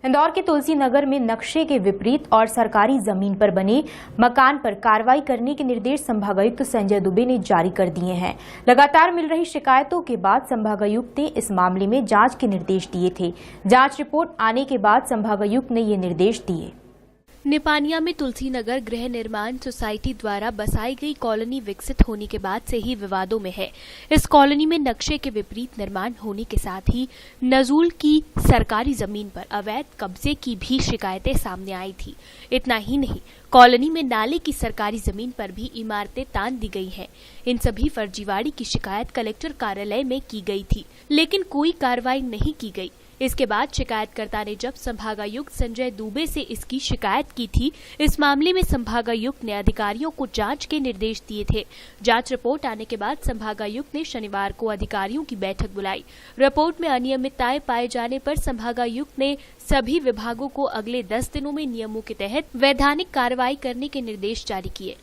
इंदौर के तुलसी नगर में नक्शे के विपरीत और सरकारी जमीन पर बने मकान पर कार्रवाई करने के निर्देश संभागायुक्त संजय दुबे ने जारी कर दिए हैं। लगातार मिल रही शिकायतों के बाद संभागायुक्त ने इस मामले में जांच के निर्देश दिए थे। जांच रिपोर्ट आने के बाद संभागायुक्त ने ये निर्देश दिए। निपानिया में तुलसी नगर गृह निर्माण सोसाइटी द्वारा बसाई गई कॉलोनी विकसित होने के बाद से ही विवादों में है। इस कॉलोनी में नक्शे के विपरीत निर्माण होने के साथ ही नजूल की सरकारी जमीन पर अवैध कब्जे की भी शिकायतें सामने आई थी। इतना ही नहीं, कॉलोनी में नाले की सरकारी जमीन पर भी इमारतें तान दी गई हैं। इन सभी फर्जीवाड़ी की शिकायत कलेक्टर कार्यालय में की गई थी, लेकिन कोई कार्रवाई नहीं की गई। इसके बाद शिकायतकर्ता ने जब संभागायुक्त संजय दुबे से इसकी शिकायत की थी, इस मामले में संभागायुक्त ने अधिकारियों को जांच के निर्देश दिए थे। जांच रिपोर्ट आने के बाद संभागायुक्त ने शनिवार को अधिकारियों की बैठक बुलाई। रिपोर्ट में अनियमितताएं पाए जाने पर संभागायुक्त ने सभी विभागों को अगले 10 दिनों में नियमों के तहत वैधानिक कार्रवाई करने के निर्देश जारी किए।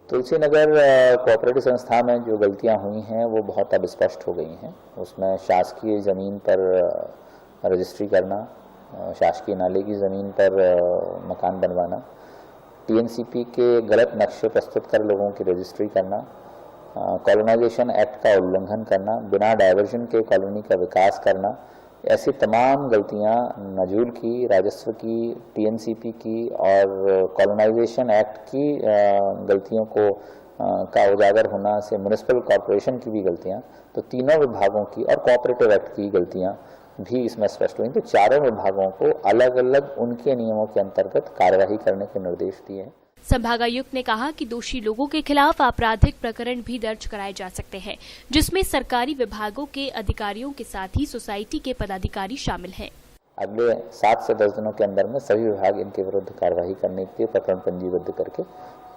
तुलसी नगर कोऑपरेटिव संस्था में जो गलतियां हुई हैं वो बहुत अब स्पष्ट हो गई हैं। उसमें शासकीय जमीन पर रजिस्ट्री करना, शासकीय नाले की ज़मीन पर मकान बनवाना, टीएनसीपी के गलत नक्शे प्रस्तुत कर लोगों की रजिस्ट्री करना, कॉलोनाइजेशन एक्ट का उल्लंघन करना, बिना डायवर्जन के कॉलोनी का विकास करना, ऐसी तमाम गलतियां नजूल की, राजस्व की, टीएनसीपी की और कॉलोनाइजेशन एक्ट की गलतियों को का उजागर होना से म्युनिसिपल कॉर्पोरेशन की भी गलतियां, तो तीनों विभागों की और कोऑपरेटिव एक्ट की गलतियां भी इसमें स्पष्ट हुई। तो चारों विभागों को अलग अलग उनके नियमों के अंतर्गत कार्यवाही करने के निर्देश दिए हैं। संभागायुक्त ने कहा कि दोषी लोगों के खिलाफ आपराधिक प्रकरण भी दर्ज कराए जा सकते हैं, जिसमें सरकारी विभागों के अधिकारियों के साथ ही सोसाइटी के पदाधिकारी शामिल हैं। अगले 7 से 10 दिनों के अंदर में सभी विभाग इनके विरुद्ध कार्यवाही करने के लिए प्रकरण पंजीबद्ध करके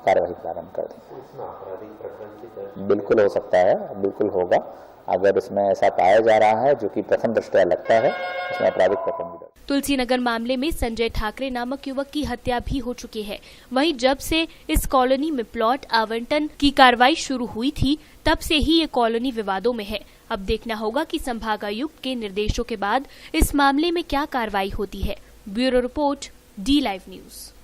कार्यवाही प्रारंभ कर देंगे। बिल्कुल हो सकता है, बिल्कुल होगा। अगर इसमें ऐसा पाया जा रहा है जो कि प्रथम दृष्टया लगता है, इसमें आपराधिक प्रकरण भी। तुलसी नगर मामले में संजय ठाकरे नामक युवक की हत्या भी हो चुकी है। वहीं जब से इस कॉलोनी में प्लॉट आवंटन की कार्रवाई शुरू हुई थी, तब से ही ये कॉलोनी विवादों में है। अब देखना होगा कि संभागायुक्त के निर्देशों के बाद इस मामले में क्या कार्रवाई होती है। Bureau report, D Live News।